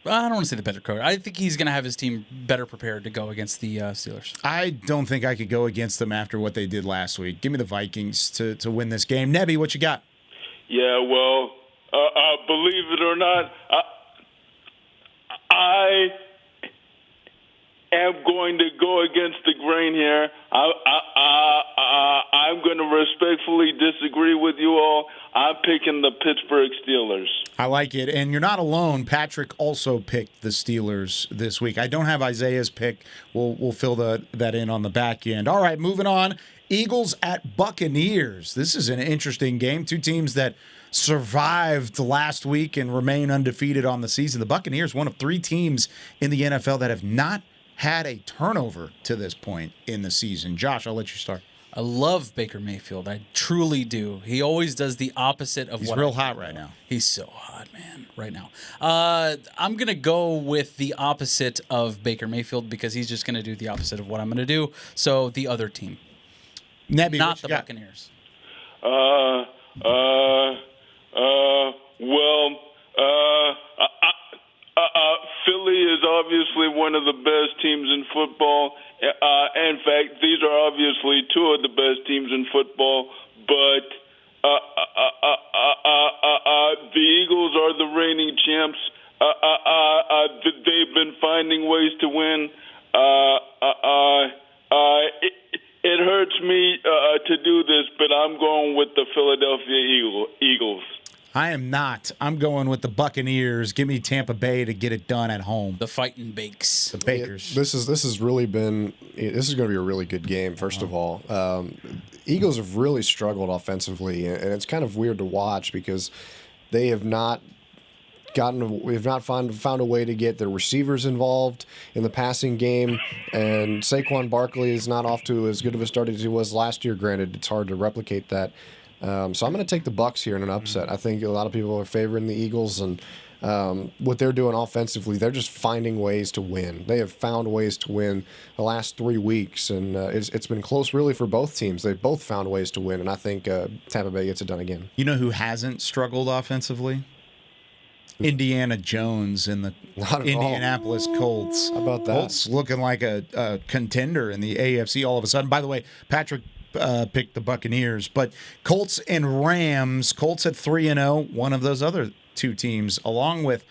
I don't want to say the better coach. I think he's going to have his team better prepared to go against the Steelers. I don't think I could go against them after what they did last week. Give me the Vikings to win this game. Nebby, what you got? Yeah, well, believe it or not, I am going to go against the grain here. I'm going to respectfully disagree with you all. I'm picking the Pittsburgh Steelers. I like it. And you're not alone. Patrick also picked the Steelers this week. I don't have Isaiah's pick. We'll fill that in on the back end. All right, moving on. Eagles at Buccaneers. This is an interesting game. Two teams that survived last week and remain undefeated on the season. The Buccaneers, one of three teams in the NFL that have not had a turnover to this point in the season. Josh, I'll let you start. I love Baker Mayfield. I truly do. He always does the opposite of He's what real hot right now. He's so hot, man, right now. I'm going to go with the opposite of Baker Mayfield because he's just going to do the opposite of what I'm going to do. So the other team. Nebby, not the Buccaneers. Philly is obviously one of the best teams in football. In fact, these are obviously two of the best teams in football. But the Eagles are the reigning champs. They've been finding ways to win. It hurts me to do this, but I'm going with the Philadelphia Eagles. I am not. I'm going with the Buccaneers. Give me Tampa Bay to get it done at home. The Fighting Bakes. The Bakers. This is going to be a really good game, first of all. Eagles have really struggled offensively, and it's kind of weird to watch because they have not found a way to get the receivers involved in the passing game, and Saquon Barkley is not off to as good of a start as he was last year. Granted, it's hard to replicate that. So I'm going to take the Bucs here in an upset. I think a lot of people are favoring the Eagles, and what they're doing offensively, they're just finding ways to win. They have found ways to win the last 3 weeks, and it's been close really for both teams. They've both found ways to win, and I think Tampa Bay gets it done again. You know who hasn't struggled offensively? Indiana Jones in the Indianapolis Colts. How about that? Colts looking like a contender in the AFC all of a sudden. By the way, Patrick picked the Buccaneers, but Colts and Rams. Colts at 3-0. One of those other two teams, along with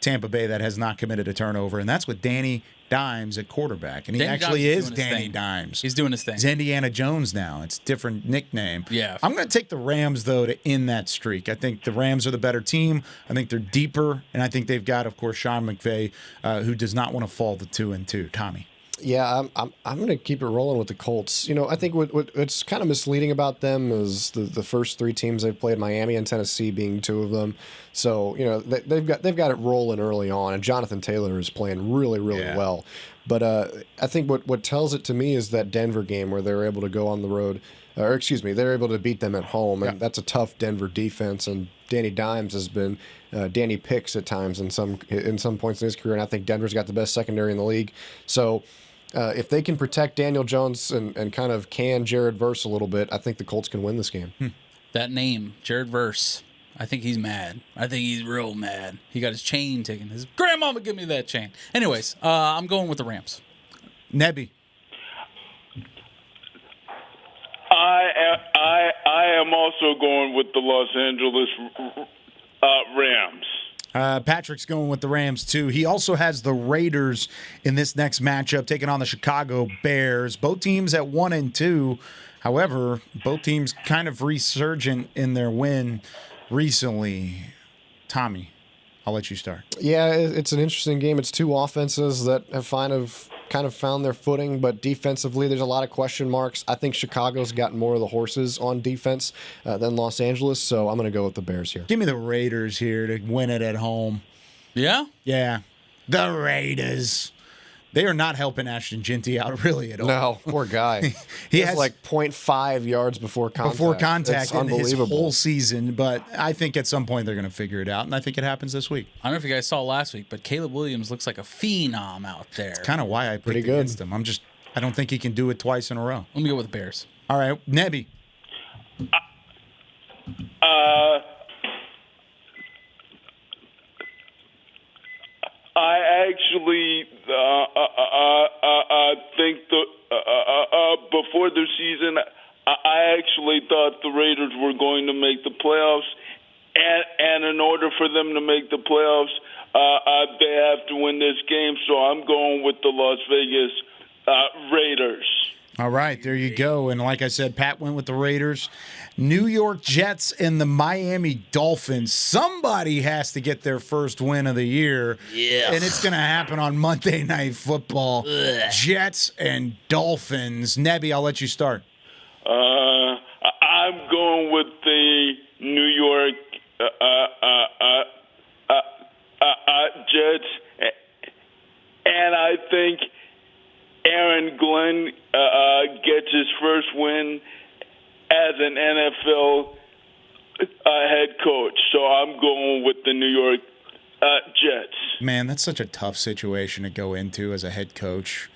Tampa Bay, that has not committed a turnover, and that's with Danny Dimes at quarterback. And he actually is Danny Dimes. He's doing his thing. He's Indiana Jones now. It's a different nickname. Yeah. I'm going to take the Rams, though, to end that streak. I think the Rams are the better team. I think they're deeper, and I think they've got, of course, Sean McVay, who does not want to fall to 2-2. Tommy. Yeah, I'm going to keep it rolling with the Colts. You know, I think what's kind of misleading about them is the first three teams they've played, Miami and Tennessee being two of them. So, you know, they've got it rolling early on, and Jonathan Taylor is playing really well. But I think what tells it to me is that Denver game where they're able to go on the road, they're able to beat them at home, and that's a tough Denver defense. And Danny Dimes has been Danny Picks at times in some points in his career, and I think Denver's got the best secondary in the league. So. If they can protect Daniel Jones and kind of can Jared Verse a little bit, I think the Colts can win this game. That name, Jared Verse, I think he's mad. I think he's real mad. He got his chain taken. His grandmama give me that chain. Anyways, I'm going with the Rams. Nebby. I am also going with the Los Angeles Rams. Patrick's going with the Rams, too. He also has the Raiders in this next matchup, taking on the Chicago Bears. Both teams at 1-2. However, both teams kind of resurgent in their win recently. Tommy, I'll let you start. Yeah, it's an interesting game. It's two offenses that have kind of found their footing, but defensively there's a lot of question marks. I think Chicago's gotten more of the horses on defense than Los Angeles, so I'm going to go with the Bears here. Give me the Raiders here to win it at home. Yeah? Yeah. The Raiders. They are not helping Ashton Ginty out really at all. No, poor guy. he has like 0.5 yards before contact. It's in his whole season, but I think at some point they're going to figure it out, and I think it happens this week. I don't know if you guys saw last week, but Caleb Williams looks like a phenom out there. That's kind of why I picked against him. I don't think he can do it twice in a row. Let me go with the Bears. All right, Nebby. I actually think before the season, I actually thought the Raiders were going to make the playoffs, and in order for them to make the playoffs, they have to win this game. So I'm going with the Las Vegas Raiders. All right, there you go. And like I said, Pat went with the Raiders. New York Jets and the Miami Dolphins. Somebody has to get their first win of the year. Yeah. And it's going to happen on Monday Night Football. Ugh. Jets and Dolphins. Nebby, I'll let you start. I'm going with the New York Jets. And I think Aaron Glenn gets his first win as an NFL head coach. So I'm going with the New York Jets. Man, that's such a tough situation to go into as a head coach.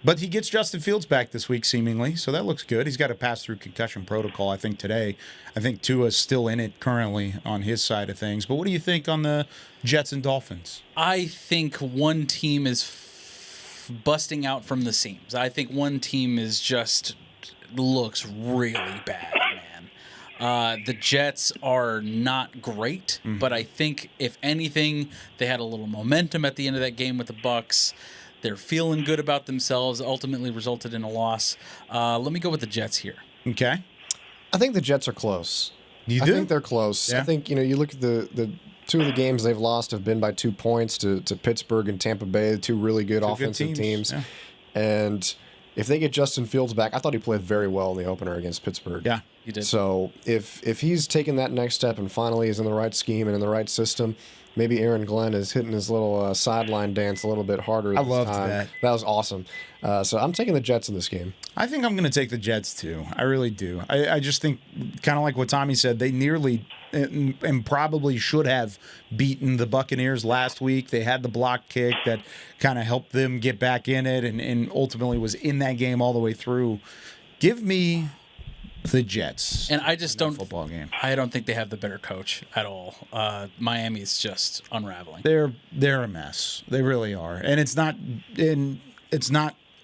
But he gets Justin Fields back this week, seemingly, so that looks good. He's got to pass through concussion protocol, I think, today. I think Tua's still in it currently on his side of things. But what do you think on the Jets and Dolphins? I think one team is busting out from the seams. I think one team is just looks really bad, man. The Jets are not great, but I think if anything, they had a little momentum at the end of that game with the Bucs. They're feeling good about themselves. Ultimately, resulted in a loss. Let me go with the Jets here. Okay. I think the Jets are close. You I do? think they're close. Yeah. I think you look at the two of the games they've lost have been by 2 points to Pittsburgh and Tampa Bay, two really good offensive teams. Yeah. And if they get Justin Fields back, I thought he played very well in the opener against Pittsburgh. Yeah, he did. So if he's taken that next step and finally is in the right scheme and in the right system, maybe Aaron Glenn is hitting his little sideline dance a little bit harder this I loved time. that. That was awesome. So I'm taking the Jets in this game. I think I'm going to take the Jets too. I really do. I just think, kind of like what Tommy said, they nearly and probably should have beaten the Buccaneers last week. They had the block kick that kind of helped them get back in it and ultimately was in that game all the way through. Give me the Jets. And I just don't football game. I don't think they have the better coach at all. Miami's just unraveling. They're a mess. They really are. And it's not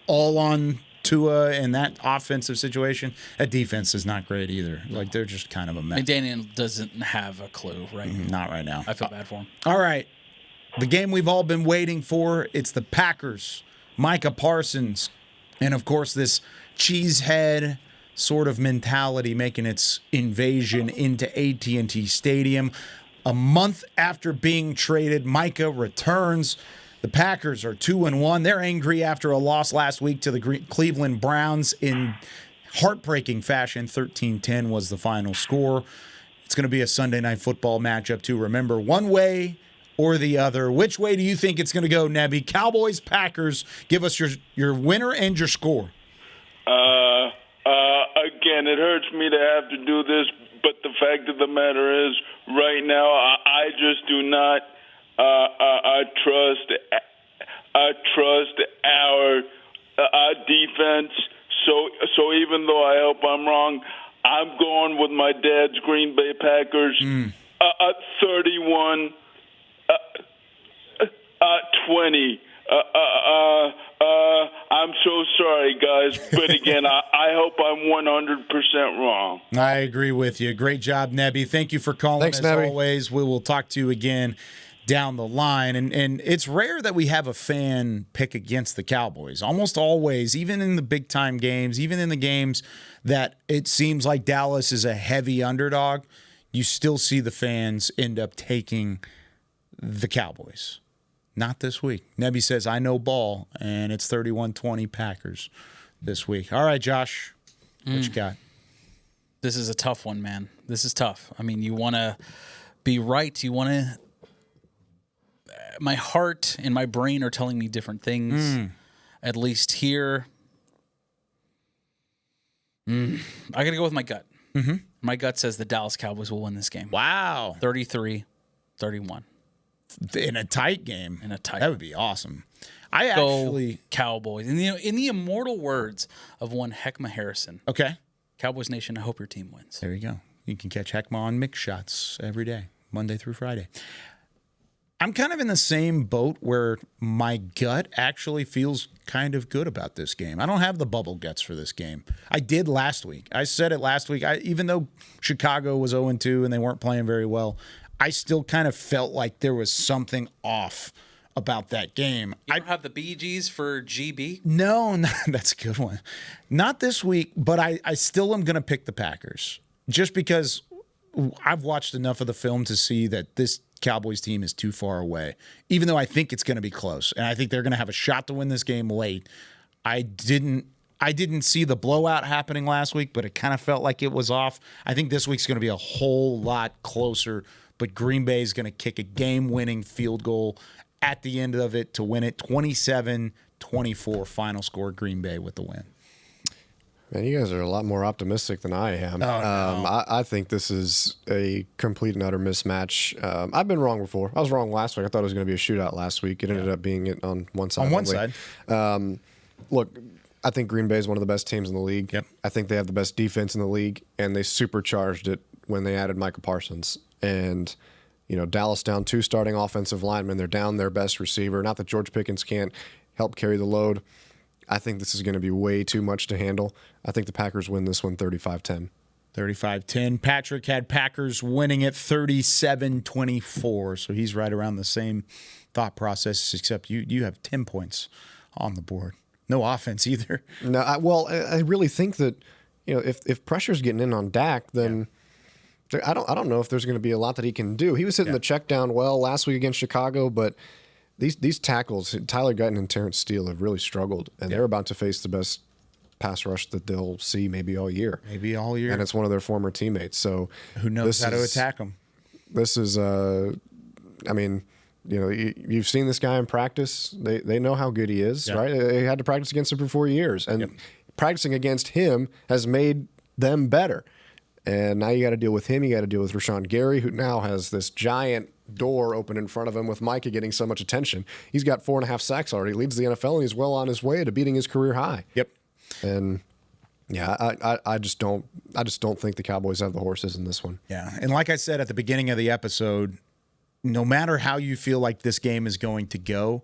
all on Tua and that offensive situation. That defense is not great either. Like, they're just kind of a mess. McDaniel doesn't have a clue right now. Not right now. I feel bad for him. All right. The game we've all been waiting for. It's the Packers. Micah Parsons. And, of course, this cheesehead sort of mentality making its invasion into AT&T Stadium. A month after being traded, Micah returns. The Packers are 2-1. They're angry after a loss last week to the Cleveland Browns in heartbreaking fashion. 13-10 was the final score. It's going to be a Sunday Night Football matchup to remember one way or the other. Which way do you think it's going to go, Nebby? Cowboys, Packers. Give us your winner and your score. Again, it hurts me to have to do this, but the fact of the matter is, right now, I just do not trust our defense. So even though I hope I'm wrong, I'm going with my dad's Green Bay Packers. 31-20. I'm so sorry, guys, but again, I hope I'm 100% wrong. I agree with you. Great job, Nebby. Thank you for calling. Thanks, as Nebby. always. We will talk to you again down the line. And it's rare that we have a fan pick against the Cowboys. Almost always, even in the big-time games, even in the games that it seems like Dallas is a heavy underdog, you still see the fans end up taking the Cowboys. Not this week. Nebby says, I know ball, and it's 31-20 Packers this week. All right, Josh, what you got? This is a tough one, man. This is tough. I mean, you want to be right. You want to... My heart and my brain are telling me different things, at least here. I got to go with my gut. My gut says the Dallas Cowboys will win this game. Wow. 33-31. In a tight game. That would be awesome. I Go actually... Cowboys. In the immortal words of one Heckma Harrison. Okay. Cowboys Nation, I hope your team wins. There you go. You can catch Heckma on mix shots every day, Monday through Friday. I'm kind of in the same boat where my gut actually feels kind of good about this game. I don't have the bubble guts for this game. I did last week. I said it last week. Even though Chicago was 0-2 and they weren't playing very well, I still kind of felt like there was something off about that game. You don't have the BGs for GB? No, that's a good one. Not this week, but I still am going to pick the Packers just because I've watched enough of the film to see that this Cowboys team is too far away, even though I think it's going to be close. And I think they're going to have a shot to win this game late. I didn't see the blowout happening last week, but it kind of felt like it was off. I think this week's going to be a whole lot closer, but Green Bay is going to kick a game-winning field goal at the end of it to win it. 27-24 final score, Green Bay with the win. Man, you guys are a lot more optimistic than I am. Oh, no. I think this is a complete and utter mismatch. I've been wrong before. I was wrong last week. I thought it was going to be a shootout last week. It ended up being it on one side. On one side. Look, I think Green Bay is one of the best teams in the league. Yep. I think they have the best defense in the league, and they supercharged it when they added Micah Parsons. And, you know, Dallas down 2 starting offensive linemen. They're down their best receiver. Not that George Pickens can't help carry the load. I think this is going to be way too much to handle. I think the Packers win this one 35-10. 35-10. Patrick had Packers winning it 37-24, so he's right around the same thought process, except you have 10 points on the board. No offense either. No, I really think that, you know, if pressure's getting in on Dak, then I don't know if there's going to be a lot that he can do. He was hitting the check down well last week against Chicago, but these tackles, Tyler Guyton and Terrence Steele, have really struggled, and they're about to face the best pass rush that they'll see maybe all year. Maybe all year. And it's one of their former teammates. So who knows how to attack them? This is I mean, you've seen this guy in practice. They know how good he is, right? They had to practice against him for 4 years, and practicing against him has made them better. And now you got to deal with him. You got to deal with Rashawn Gary, who now has this giant door open in front of him with Micah getting so much attention. He's got 4.5 sacks already. He leads the NFL, and he's well on his way to beating his career high. Yep. And I just don't think the Cowboys have the horses in this one. Yeah, and like I said at the beginning of the episode, no matter how you feel like this game is going to go,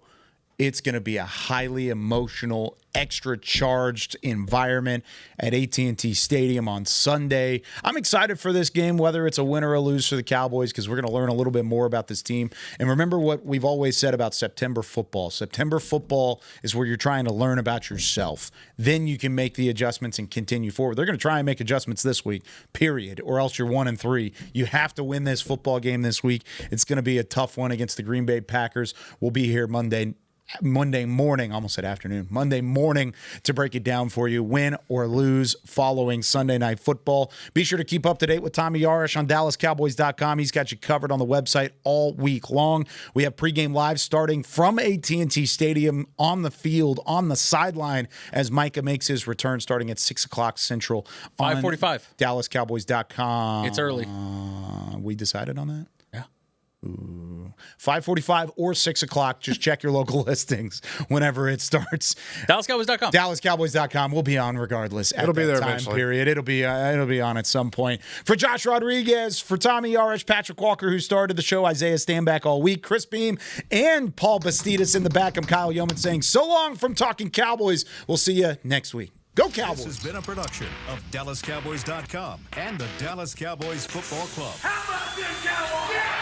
it's going to be a highly emotional, extra charged environment at AT&T Stadium on Sunday. I'm excited for this game, whether it's a win or a lose for the Cowboys, because we're going to learn a little bit more about this team. And remember what we've always said about September football. September football is where you're trying to learn about yourself. Then you can make the adjustments and continue forward. They're going to try and make adjustments this week, period, or else you're 1-3. You have to win this football game this week. It's going to be a tough one against the Green Bay Packers. We'll be here Monday morning, almost said afternoon, Monday morning to break it down for you, win or lose following Sunday Night Football. Be sure to keep up to date with Tommy Yarrish on DallasCowboys.com. He's got you covered on the website all week long. We have pregame live starting from AT&T Stadium on the field, on the sideline, as Micah makes his return starting at 6 o'clock Central. 5:45. DallasCowboys.com. It's early. We decided on that? Yeah. Ooh. 5:45 or 6 o'clock. Just check your local listings whenever it starts. DallasCowboys.com. DallasCowboys.com. We'll be on regardless. It'll be there time eventually. Period. It'll be on at some point. For Josh Rodriguez, for Tommy Yarrish, Patrik Walker, who started the show, Isaiah Stanback all week, Chris Beam, and Paul Bastidas in the back. I'm Kyle Youmans saying so long from Talking Cowboys. We'll see you next week. Go Cowboys. This has been a production of DallasCowboys.com and the Dallas Cowboys Football Club. How about this, Cowboys? Yeah!